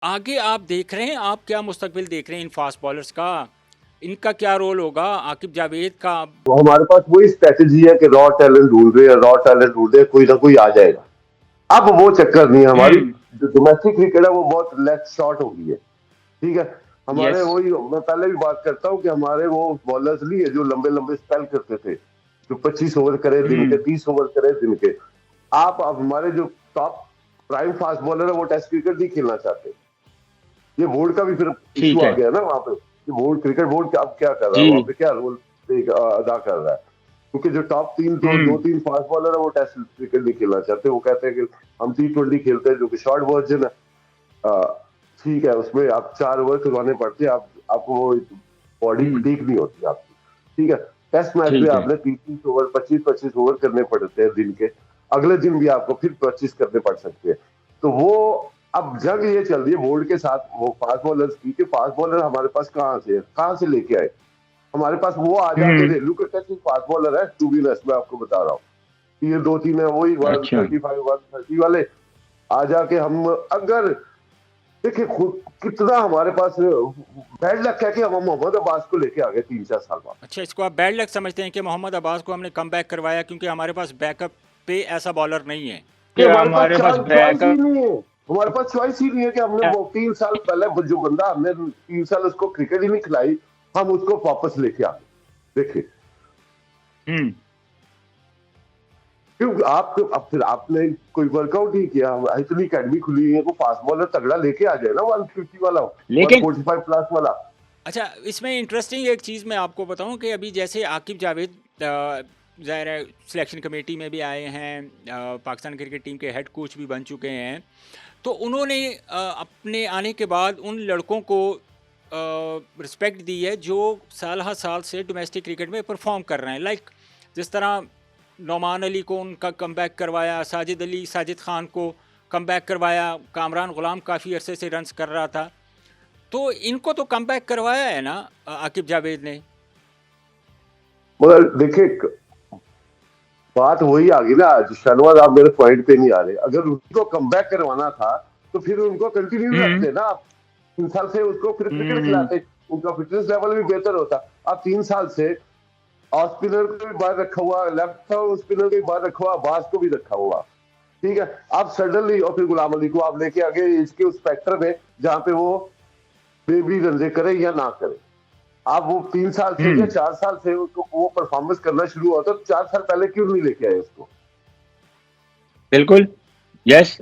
आगे आप देख रहे हैं, आप क्या मुस्तकबिल देख रहे हैं इन फास्ट बॉलर्स का? इनका क्या रोल होगा? आकिब जावेद का? तो हमारे पास वही स्ट्रेटेजी है कि रॉ टैलेंट ढूंढ रहे हैं, रॉ टैलेंट ढूंढ रहे हैं, कोई ना कोई आ जाएगा। अब वो चक्कर नहीं है, हमारी हम्म। जो डोमेस्टिक क्रिकेट है वो बहुत लेस शॉर्ट हो गई है। ठीक है। हमारे यस। वही मैं पहले भी बात करता हूँ कि हमारे वो बॉलर्स नहीं है जो लंबे लंबे स्पेल करते थे, जो 25 ओवर करे दिन के, हम्म। 30 ओवर करे दिन के। आप अब हमारे जो टॉप प्राइम फास्ट बॉलर है वो टेस्ट क्रिकेट नहीं खेलना चाहते। ये बोर्ड का भी फिर इशू ठीक आ है। गया ना वहां पे कि बोर्ड, क्रिकेट बोर्ड अब क्या कर रहा है वहां जी। पे, क्या रोल अदा कर रहा है। क्योंकि जो टॉप तीन जो दो हम्म। तीन फास्ट बॉलर है वो टेस्ट क्रिकेट नहीं खेलना चाहते। वो कहते हैं कि हम T20 खेलते हैं जो कि शॉर्ट वर्जन है। अ, ठीक है, उसमें आप 4 ओवर करवाने पड़ते हैं, आप आपको वो बॉडी हम्म। फटीक नहीं होती आपकी। ठीक है। टेस्ट मैच में ठीक है। आपने 30 30 ओवर 25 25 ओवर करने पड़ते हैं दिन के। अगले दिन भी आपको फिर 25 करने पड़ सकते हैं। तो वो अब जंग ये चल रही है बोर्ड के साथ वो फास्ट बॉलर्स की कि फास्ट बॉलर हमारे पास कहाँ से लेके आए। हमारे पास वो आ जाके हम्म। रेलू के फास्ट बॉलर है, टू बी मैं आपको बता रहा हूँ। ये दो तीन है वही वन अच्छा। थर्टी फाइव 130 वाले आ जाके हम अगर देखिए खुद कितना हमारे पास बैड लक है कि हम मोहम्मद अब्बास को लेके आ गए 3 4 साल बाद। अच्छा, इसको आप बैड लक समझते हैं कि मोहम्मद अब्बास को हमने कम बैक करवाया क्योंकि हमारे पास बैकअप पे ऐसा बॉलर नहीं है? कि कि हमारे पास हमारे पास चॉइस ही बैकअप नहीं है। हमारे पास चॉइस ही नहीं है कि हमने वो 3 साल पहले जो बंदा हमने 3 साल उसको क्रिकेट ही नहीं खिलाई, हम उसको वापस लेके आ गए। देखिए हम्म। क्यों आप अब फिर आपने कोई वर्कआउट ही किया, इतनी अकेडमी खुली है, को फास्ट बॉलर तगड़ा लेके आ जाए ना 150 वाला, लेकिन 145 प्लस वाला। अच्छा, इसमें इंटरेस्टिंग एक चीज़ मैं आपको बताऊं कि अभी जैसे आकिब जावेद ज़ाहिर है सिलेक्शन कमेटी में भी आए हैं, पाकिस्तान क्रिकेट टीम के हेड कोच भी बन चुके हैं। तो उन्होंने अपने आने के बाद उन लड़कों को रिस्पेक्ट दी है जो साल हर साल से डोमेस्टिक क्रिकेट में परफॉर्म कर रहे हैं। लाइक जिस तरह नौमान अली को उनका कमबैक करवाया, साजिद खान को कमबैक करवाया, कामरान गुलाम काफ़ी अरसे से रन्स कर रहा था। तो इनको तो कमबैक करवाया है ना आकिब जावेद ने? मगर देखिए बात वही आ गई ना, आज शाहनवाज आप मेरे पॉइंट पे नहीं आ रहे। अगर उनको कमबैक करवाना था तो फिर उनको कंटिन्यू हम्म रखते ना आप, 3 साल से उसको फिर क्रिकेट हम्म खिलाते, उनका फिटनेस लेवल भी बेहतर होता। आप 3 साल से ऑफ स्पिनर को भी बाहर रखा हुआ, लेफ्ट स्पिनर को भी बाहर रखा हुआ, बास को भी रखा हुआ। ठीक है। आप सडनली और फिर गुलाम अली को आप लेके आगे इसके उस फैक्टर में जहां पे वो बेबी रन करे या ना करे। आप वो 3 साल से या हम्म 4 साल से उसको वो परफॉर्मेंस करना शुरू हुआ तो 4 साल पहले क्यों नहीं लेके आए उसको। बिल्कुल। यस।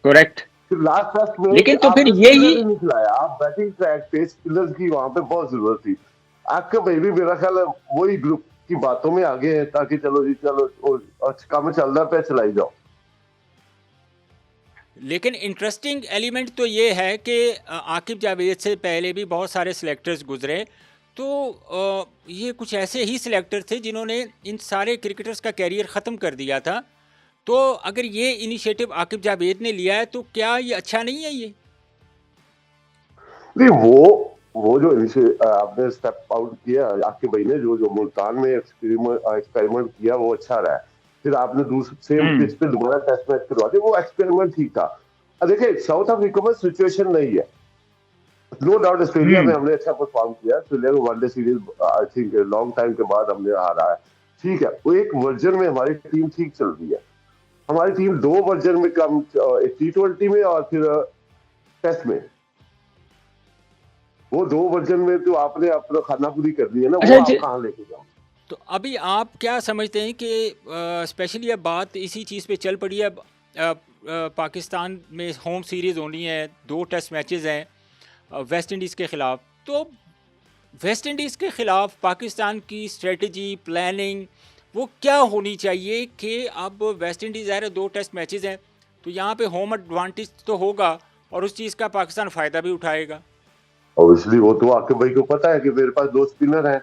करेक्ट। फिर लास्ट टेस्ट में लेकिन तो फिर आपने यही स्पिनर ही नहीं खिलाया, आप बैटिंग ट्रैक पे स्पिनर्स की वहां पे बहुत जरूरत थी। आपका भाई भी मेरा ख्याल है वही ग्रुप की बातों में आगे है ताकि चलो जी चलो काम चल रहा पे चलाई जाओ। लेकिन इंटरेस्टिंग एलिमेंट तो ये है कि आकिब जावेद से पहले भी बहुत सारे सिलेक्टर्स गुजरे। तो ये कुछ ऐसे ही सिलेक्टर थे जिन्होंने इन सारे क्रिकेटर्स का कैरियर ख़त्म कर दिया था। तो अगर ये इनिशिएटिव आकिब जावेद ने लिया है तो क्या ये अच्छा नहीं है ये? नहीं वो जो आपने स्टेप आउट किया आपके भाई ने, जो जो मुल्तान में एक्सपेरिमेंट किया वो अच्छा रहा है। फिर आपने दूसरे सेम हम्म पिच पे दोबारा टेस्ट मैच करवा दिया, वो एक्सपेरिमेंट ठीक था। अब देखिए साउथ अफ्रीका में सिचुएशन नहीं है, नो डाउट ऑस्ट्रेलिया में हम्म हमने अच्छा परफॉर्म किया, ऑस्ट्रेलिया को one day series I think long time के बाद हमने हारा है। ठीक है, वो एक वर्जन में हमारी टीम ठीक चल रही है। हमारी टीम दो वर्जन में कम, T20 में और फिर टेस्ट में, वो दो वर्जन में तो आपने अपना खाना पूरी करनी है ना, वो अच्छा आप कहाँ लेके जाओ। तो अभी आप क्या समझते हैं कि स्पेशली अब बात इसी चीज़ पे चल पड़ी है? अब पाकिस्तान में होम सीरीज़ होनी है, 2 टेस्ट मैचेस हैं वेस्ट इंडीज़ के ख़िलाफ़। तो वेस्ट इंडीज़ के ख़िलाफ़ पाकिस्तान की स्ट्रेटजी प्लानिंग वो क्या होनी चाहिए कि अब वेस्ट इंडीज़ ज़ाहिर है 2 टेस्ट मैचेस हैं, तो यहाँ पे होम एडवांटेज तो होगा और उस चीज़ का पाकिस्तान फ़ायदा भी उठाएगा। ऑब्वियसली वो तो आपके भाई को पता है कि मेरे पास दो स्पिनर हैं,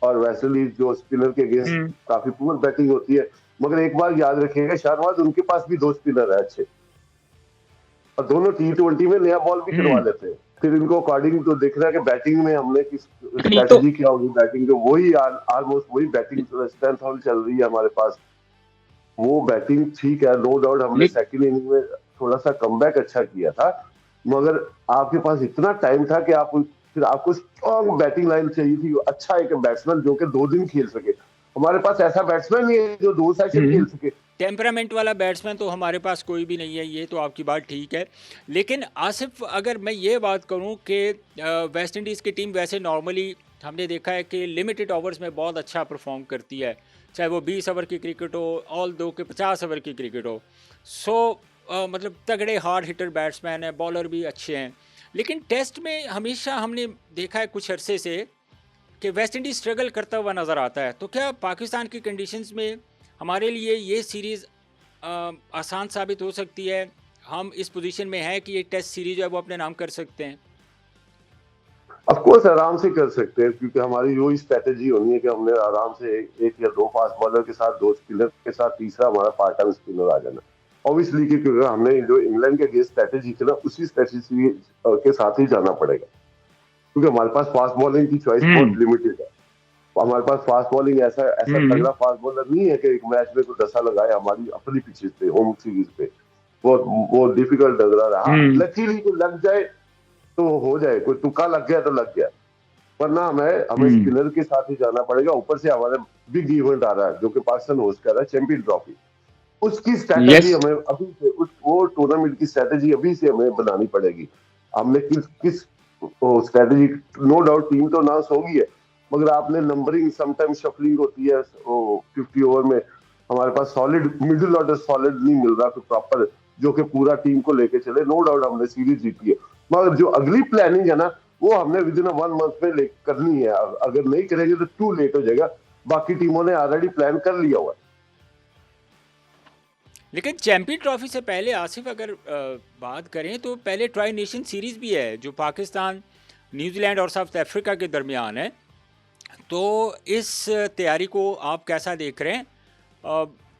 और वैसे भी जो स्पिनर के अगेंस्ट हम्म काफी पुअर बैटिंग होती है। मगर एक बार याद रखिएगा शाहनवाज, उनके पास भी दो स्पिनर है अच्छे, और दोनों T20 में नया बॉल भी करवा हम्म लेते हैं। फिर इनको अकॉर्डिंग तो देखना है कि बैटिंग में हमने किस नहीं तो स्ट्रेटेजी क्या होगी। बैटिंग तो वही ऑलमोस्ट वही बैटिंग स्ट्रेंथ चल रही है हमारे पास। वो बैटिंग ठीक है, नो डाउट हमने ले, सेकंड इनिंग में थोड़ा सा कमबैक अच्छा किया था। मगर आपके पास इतना टाइम था कि आप फिर आपको स्ट्रॉन्ग बैटिंग लाइन चाहिए थी, अच्छा एक बैट्समैन जो कि 2 दिन खेल सके। हमारे पास ऐसा बैट्समैन नहीं है जो 2 सेशन खेल सके। टेम्परामेंट वाला बैट्समैन तो हमारे पास कोई भी नहीं है, ये तो आपकी बात ठीक है। लेकिन आसिफ, अगर मैं ये बात करूं कि वेस्ट इंडीज़ की टीम वैसे नॉर्मली हमने देखा है कि लिमिटेड ओवर्स में बहुत अच्छा परफॉर्म करती है, चाहे वो 20 ओवर की क्रिकेट हो, ऑल दो के 50 ओवर की क्रिकेट हो। सो मतलब तगड़े हार्ड हिटर बैट्समैन हैं, बॉलर भी अच्छे हैं। लेकिन टेस्ट में हमेशा हमने देखा है कुछ अरसे से कि वेस्ट इंडीज़ स्ट्रगल करता हुआ नज़र आता है। तो क्या पाकिस्तान की कंडीशंस में हमारे लिए ये सीरीज़ आसान साबित हो सकती है? हम इस पोजीशन में हैं कि ये टेस्ट सीरीज जो है वो अपने नाम कर सकते हैं? ऑफ कोर्स आराम से कर सकते हैं, क्योंकि हमारी जो स्ट्रेटेजी होनी है कि हमने आराम से एक या 2 फास्ट बॉलर के साथ, 2 स्पिनर के साथ, तीसरा हमारा पार्ट टाइम स्पिनर आ जाना। ऑब्वियसली क्योंकि हमने जो इंग्लैंड के अगेंस्ट स्ट्रेटेजी थी ना, उसी स्ट्रेटेजी के साथ ही जाना पड़ेगा, क्योंकि हमारे पास फास्ट बॉलिंग की चॉइस बहुत लिमिटेड है। हमारे पास फास्ट बॉलिंग ऐसा ऐसा तगड़ा फास्ट बॉलर नहीं है कि एक मैच में कोई 10 लगाए हमारी अपनी पिचेस पे, होम सीरीज पे। वो डिफिकल्ट लग रहा है। लकीली को लग जाए तो हो जाए, कोई तुक्का लग गया तो लग गया, वरना हमें स्पिनर के साथ ही जाना पड़ेगा। ऊपर से हमारे बिग इवेंट आ रहा है जो कि पाकिस्तान होस्ट कर रहा है, चैंपियन ट्रॉफी। उसकी स्ट्रेटेजी हमें अभी से, वो टूर्नामेंट की स्ट्रेटेजी अभी से हमें बनानी पड़ेगी। हमने किस किस स्ट्रेटेजी, नो डाउट टीम तो अनाउंस होगी है, मगर आपने नंबरिंग समटाइम शफलिंग होती है 50 ओवर में। हमारे पास सॉलिड मिडिल ऑर्डर सॉलिड नहीं मिल रहा तो प्रॉपर, जो कि पूरा टीम को लेके चले। नो डाउट हमने सीरीज जीती है, मगर जो अगली प्लानिंग है ना, वो हमने विद इन 1 मंथ में करनी है। अगर नहीं करेंगे तो टू लेट हो जाएगा। बाकी टीमों ने ऑलरेडी प्लान कर लिया हुआ है। लेकिन चैंपियन ट्रॉफी से पहले आसिफ, अगर बात करें तो पहले ट्राई नेशन सीरीज़ भी है जो पाकिस्तान, न्यूजीलैंड और साउथ अफ्रीका के दरमियान है। तो इस तैयारी को आप कैसा देख रहे हैं?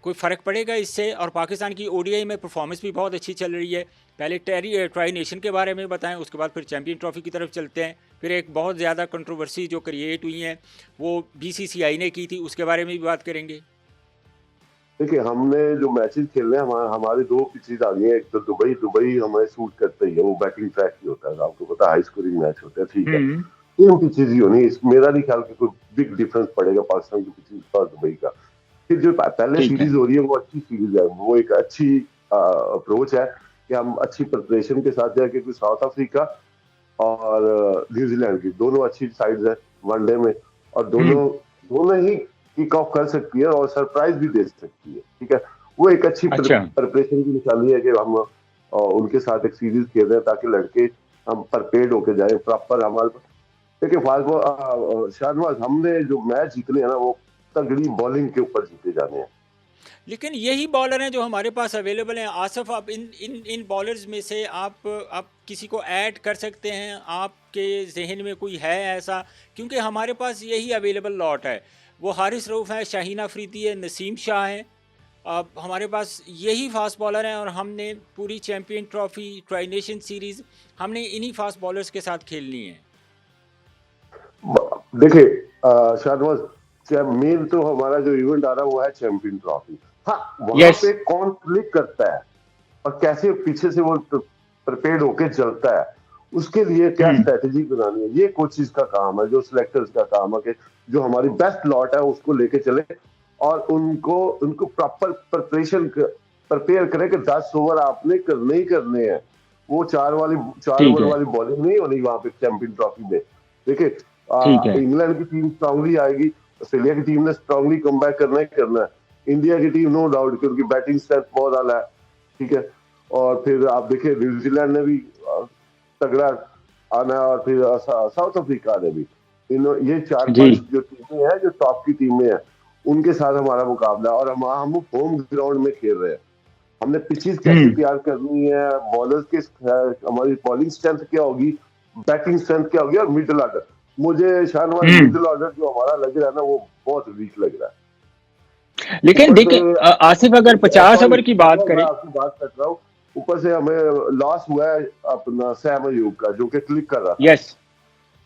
कोई फ़र्क पड़ेगा इससे? और पाकिस्तान की ओडीआई में परफॉर्मेंस भी बहुत अच्छी चल रही है। पहले ट्राई नेशन के बारे में बताएं, उसके बाद फिर चैंपियन ट्रॉफी की तरफ चलते हैं। फिर एक बहुत ज़्यादा कंट्रोवर्सी जो क्रिएट हुई है वो बीसीसीआई ने की थी, उसके बारे में भी बात करेंगे। देखिए, हमने जो मैचेस खेल रहे हैं, हमारी 2 पिचेस आ गई है। एक तो दुबई हमें सूट करता ही है, वो बैटिंग ट्रैक ही होता है, आपको पता है, हाई स्कोरिंग मैच होता है, ठीक है। 3 पिचेस ही होनी, मेरा नहीं ख्याल कि कोई बिग डिफरेंस पड़ेगा पाकिस्तान की पिचेस और दुबई का। फिर जो पहले सीरीज हो रही है वो अच्छी सीरीज है, वो एक अच्छी अप्रोच है कि हम अच्छी प्रिपरेशन के साथ जाए, क्योंकि साउथ अफ्रीका और न्यूजीलैंड की दोनों अच्छी साइड्स है वनडे में, और दोनों ही किक ऑफ कर सकती है और सरप्राइज भी दे सकती है, ठीक है। वो एक अच्छी प्रिपरेशन की निशानी है कि हम उनके साथ एक सीरीज खेल रहे हैं, ताकि लड़के हम प्रिपेयर्ड होके जाए प्रॉपर। हमारे देखिए शाहनवाज, हमने जो मैच जीतने हैं ना, वो तगड़ी बॉलिंग के ऊपर जीते जाने हैं। लेकिन यही बॉलर हैं जो हमारे पास अवेलेबल हैं। आसिफ, आप इन बॉलर्स में से आप किसी को ऐड कर सकते हैं? आपके जहन में कोई है ऐसा? क्योंकि हमारे पास यही अवेलेबल लॉट है। वो हारिस रऊफ़ है, शाहीन अफरीदी है, नसीम शाह हैं। अब हमारे पास यही फास्ट बॉलर हैं और हमने पूरी champion trophy, tri nation series हमने इन्हीं फास्ट बॉलर्स के साथ खेलनी है। देखिए शाहनवाज, मेन तो हमारा जो इवेंट आ रहा है वो है चैंपियन ट्रॉफी। हाँ, वहां पे कौन क्लिक करता है और कैसे पीछे से वो प्रिपेयर्ड होके चलता है, उसके लिए क्या स्ट्रेटेजी बनानी है, ये कोचिज का काम है, जो सिलेक्टर्स का काम है कि जो हमारी बेस्ट लॉट है उसको लेके चले और उनको प्रॉपर प्रिपेयर करें कि 10 ओवर आपने करने ही करने हैं। वो 4 ओवर वाली बॉलिंग नहीं होनी वहां पे चैंपियन ट्रॉफी में। देखिए, इंग्लैंड की टीम स्ट्रांगली आएगी, ऑस्ट्रेलिया की टीम ने स्ट्रांगली कम बैक करना ही करना है, इंडिया की टीम नो डाउट, क्योंकि बैटिंग स्ट्रेंथ बहुत आला है, ठीक है। और फिर आप देखिए न्यूजीलैंड ने भी तगड़ा आना है, और फिर साउथ अफ्रीका ने भी। ये 4-5 जो टीमें हैं, जो टॉप की टीमें हैं, उनके साथ हमारा मुकाबला। और हम होम ग्राउंड में खेल रहे हैं। हमने पिचेस कैसे तैयार करनी है, बॉलर्स के हमारी बॉलिंग स्ट्रेंथ क्या होगी, बैटिंग स्ट्रेंथ क्या होगी, और मिडिल ऑर्डर। मुझे शानवार मिडिल ऑर्डर जो हमारा लग रहा है ना, वो बहुत वीक लग रहा है। लेकिन देखिए आसिफ, अगर 50 ओवर की बात करें, आपकी बात कर रहा हूँ, ऊपर से हमें लॉस हुआ है अपना सैम अयूब का, जो कि क्लिक कर रहा था।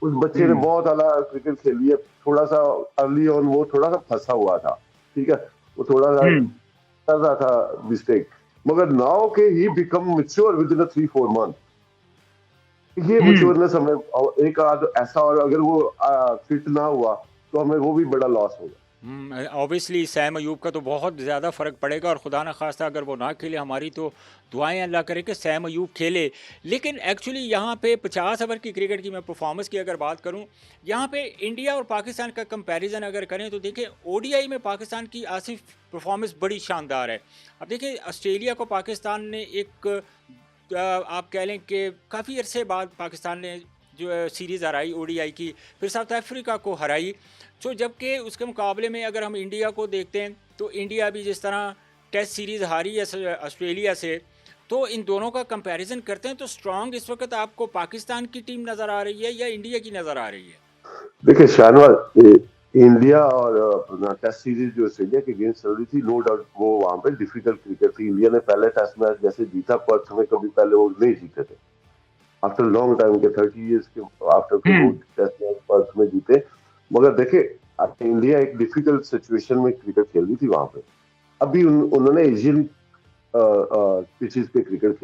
उस बच्चे ने बहुत आला क्रिकेट खेली है। थोड़ा सा अर्ली ऑन वो थोड़ा सा फंसा हुआ था, ठीक है, वो थोड़ा सा कर रहा था मिस्टेक, मगर नाउ के he become mature with in 3-4 month. ये मेच्योरनेस हमें, और एक आध ऐसा, और अगर वो फिट ना हुआ तो हमें वो भी बड़ा लॉस होगा। ऑब्वियसली सैम अयूब का तो बहुत ज़्यादा फ़र्क पड़ेगा, और खुदा न खास्ता अगर वो ना खेले, हमारी तो दुआएं अल्लाह करे कि सैम अयूब खेले। लेकिन एक्चुअली यहाँ पे 50 ओवर की क्रिकेट की मैं परफॉर्मेंस की अगर बात करूँ, यहाँ पे इंडिया और पाकिस्तान का कंपैरिजन अगर करें तो देखिए ओडीआई में पाकिस्तान की आसिफ परफॉर्मेंस बड़ी शानदार है। अब देखिए ऑस्ट्रेलिया को पाकिस्तान ने एक आप कह लें कि काफ़ी अरसे बाद पाकिस्तान ने जो सीरीज़ हराई ओडीआई की, फिर साउथ अफ्रीका को हराई। तो जबकि उसके मुकाबले में अगर हम इंडिया को देखते हैं तो इंडिया भी जिस तरह टेस्ट सीरीज़ हारी है ऑस्ट्रेलिया से, तो इन दोनों का कंपैरिजन करते हैं तो स्ट्रांग इस वक्त आपको पाकिस्तान की टीम नज़र आ रही है या इंडिया की नज़र आ रही है? देखिए शाहनवाज, इंडिया और अपना टेस्ट सीरीज जो ऑस्ट्रेलिया के अगेंस्ट चल रही थी, नो डाउट वो वहां पे डिफिकल्ट क्रिकेट थी। इंडिया ने पहले टेस्ट मैच जैसे जीता, पर्थ में कभी पहले वो नहीं जीते थे, आफ्टर लॉन्ग टाइम के 30 इयर्स के आफ्टर के वो टेस्ट मैच पर्थ में जीते। मगर देखे, इंडिया एक डिफिकल्ट सिचुएशन में क्रिकेट खेल रही थी वहां पे। अभी उन्होंने एशियन पिचेस पे क्रिकेट